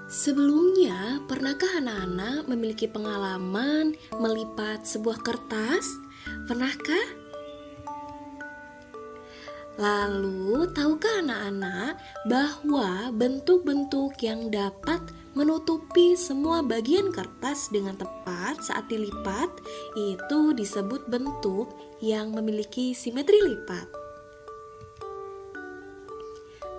Sebelumnya, pernahkah anak-anak memiliki pengalaman melipat sebuah kertas? Pernahkah? Lalu, tahukah anak-anak bahwa bentuk-bentuk yang dapat menutupi semua bagian kertas dengan tepat saat dilipat itu disebut bentuk yang memiliki simetri lipat.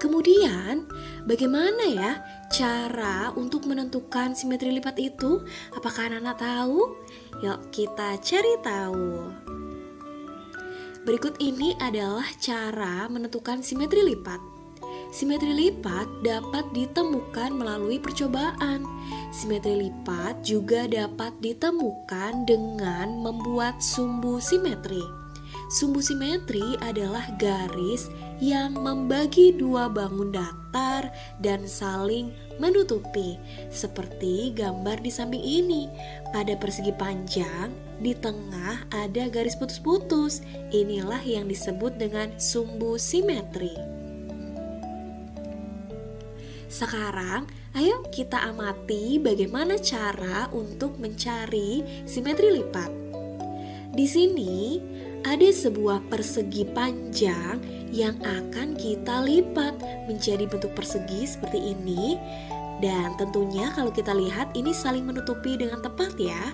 Kemudian, bagaimana ya cara untuk menentukan simetri lipat itu? Apakah anak-anak tahu? Yuk kita cari tahu. Berikut ini adalah cara menentukan simetri lipat. Simetri lipat dapat ditemukan melalui percobaan. Simetri lipat juga dapat ditemukan dengan membuat sumbu simetri. Sumbu simetri adalah garis yang membagi dua bangun datar dan saling menutupi, seperti gambar di samping ini. Pada persegi panjang, di tengah ada garis putus-putus. Inilah yang disebut dengan sumbu simetri. Sekarang, ayo kita amati bagaimana cara untuk mencari simetri lipat. Di sini ada sebuah persegi panjang yang akan kita lipat menjadi bentuk persegi seperti ini. Dan tentunya kalau kita lihat ini saling menutupi dengan tepat ya.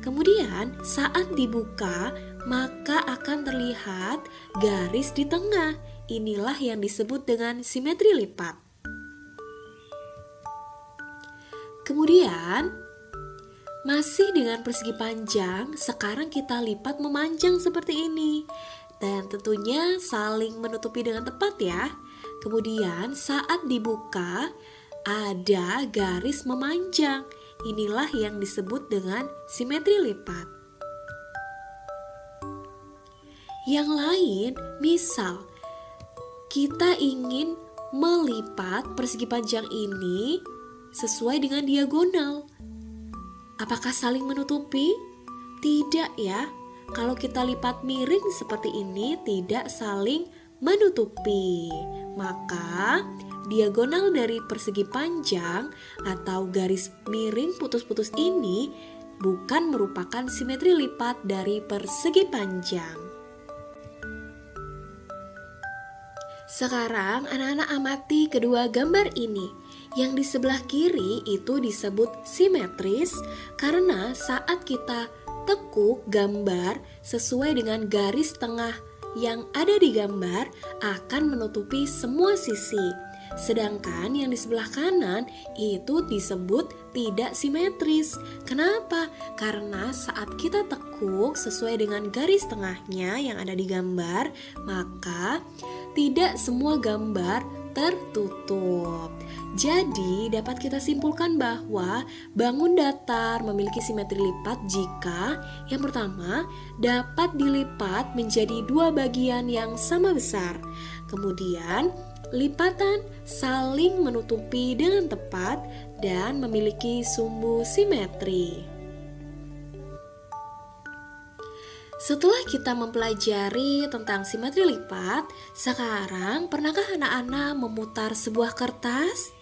Kemudian saat dibuka maka akan terlihat garis di tengah. Inilah yang disebut dengan simetri lipat. Kemudian masih dengan persegi panjang, sekarang kita lipat memanjang seperti ini. Dan tentunya saling menutupi dengan tepat ya. Kemudian saat dibuka ada garis memanjang. Inilah yang disebut dengan simetri lipat. Yang lain, misal kita ingin melipat persegi panjang ini sesuai dengan diagonal. Apakah saling menutupi? Tidak ya. Kalau kita lipat miring seperti ini tidak saling menutupi. Maka diagonal dari persegi panjang atau garis miring putus-putus ini bukan merupakan simetri lipat dari persegi panjang. Sekarang anak-anak amati kedua gambar ini. Yang di sebelah kiri itu disebut simetris karena saat kita tekuk gambar sesuai dengan garis tengah yang ada di gambar akan menutupi semua sisi. Sedangkan yang di sebelah kanan itu disebut tidak simetris. Kenapa? Karena saat kita tekuk sesuai dengan garis tengahnya yang ada di gambar, maka tidak semua gambar tertutup. Jadi dapat kita simpulkan bahwa bangun datar memiliki simetri lipat jika yang pertama dapat dilipat menjadi dua bagian yang sama besar. Kemudian lipatan saling menutupi dengan tepat dan memiliki sumbu simetri. Setelah kita mempelajari tentang simetri lipat, sekarang pernahkah anak-anak memutar sebuah kertas?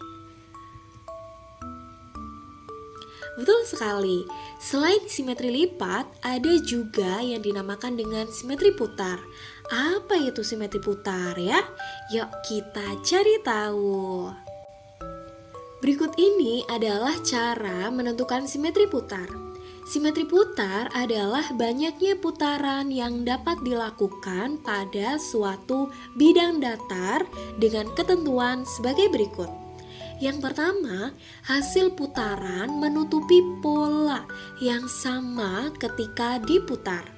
Betul sekali. Selain simetri lipat, ada juga yang dinamakan dengan simetri putar. Apa itu simetri putar ya? Yuk kita cari tahu. Berikut ini adalah cara menentukan simetri putar. Simetri putar adalah banyaknya putaran yang dapat dilakukan pada suatu bidang datar dengan ketentuan sebagai berikut. Yang pertama, hasil putaran menutupi pola yang sama ketika diputar.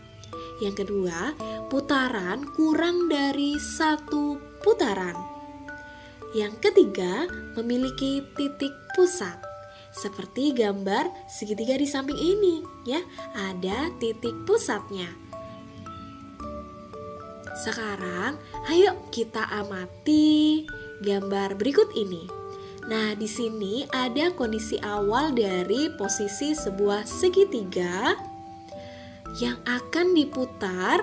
Yang kedua, putaran kurang dari satu putaran. Yang ketiga, memiliki titik pusat. Seperti gambar segitiga di samping ini, ya, ada titik pusatnya. Sekarang, ayo kita amati gambar berikut ini. Nah, di sini ada kondisi awal dari posisi sebuah segitiga yang akan diputar.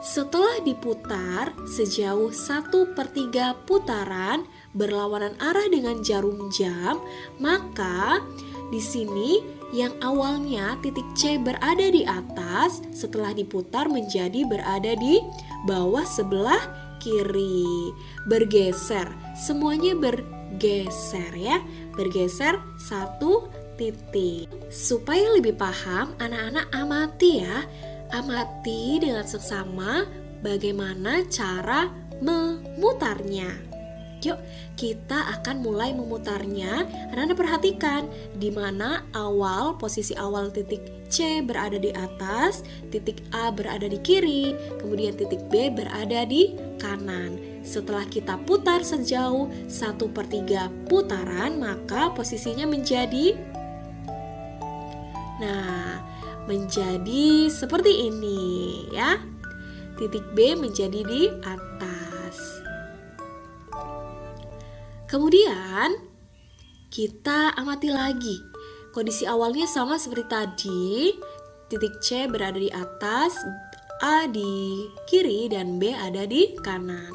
Setelah diputar sejauh 1/3 putaran, berlawanan arah dengan jarum jam, maka di sini yang awalnya titik C berada di atas, setelah diputar menjadi berada di bawah sebelah kiri. Bergeser, semuanya bergeser ya, bergeser satu titik. Supaya lebih paham, anak-anak amati ya, amati dengan seksama bagaimana cara memutarnya. Yuk, kita akan mulai memutarnya. Anak-anak perhatikan di mana posisi awal titik C berada di atas, titik A berada di kiri, kemudian titik B berada di kanan. Setelah kita putar sejauh 1/3 putaran, maka posisinya menjadi seperti ini ya. Titik B menjadi di atas. Kemudian kita amati lagi. Kondisi awalnya sama seperti tadi. Titik C berada di atas, A di kiri, dan B ada di kanan.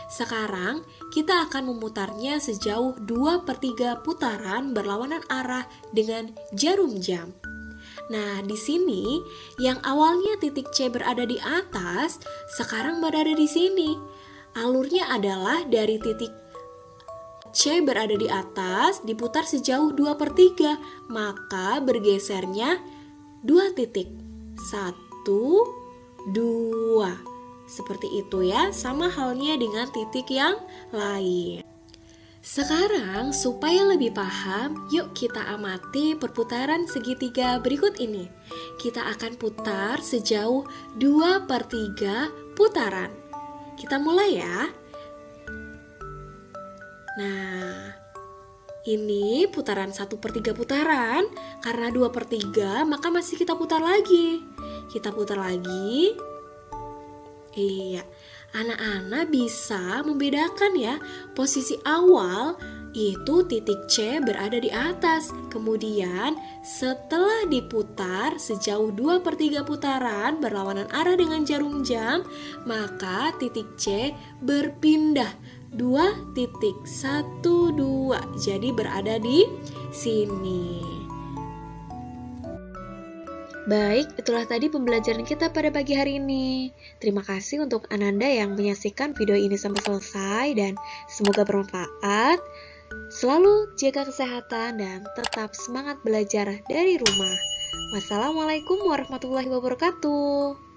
Sekarang kita akan memutarnya sejauh 2/3 putaran berlawanan arah dengan jarum jam. Nah, di sini yang awalnya titik C berada di atas, sekarang berada di sini. Alurnya adalah dari titik C berada di atas, diputar sejauh 2/3, maka bergesernya 2 titik. 1, 2. Seperti itu ya, sama halnya dengan titik yang lain. Sekarang supaya lebih paham, yuk kita amati perputaran segitiga berikut ini. Kita akan putar sejauh 2/3 putaran. Kita mulai ya. Nah, ini putaran 1/3 putaran. Karena 2/3 maka masih kita putar lagi. Kita putar lagi. Iya, anak-anak bisa membedakan ya. Posisi awal itu titik C berada di atas. Kemudian setelah diputar sejauh 2/3 putaran berlawanan arah dengan jarum jam, maka titik C berpindah 2 titik, 1, 2. Jadi berada di sini. Baik, itulah tadi pembelajaran kita pada pagi hari ini. Terima kasih untuk Ananda yang menyaksikan video ini sampai selesai dan semoga bermanfaat. Selalu jaga kesehatan dan tetap semangat belajar dari rumah. Wassalamualaikum warahmatullahi wabarakatuh.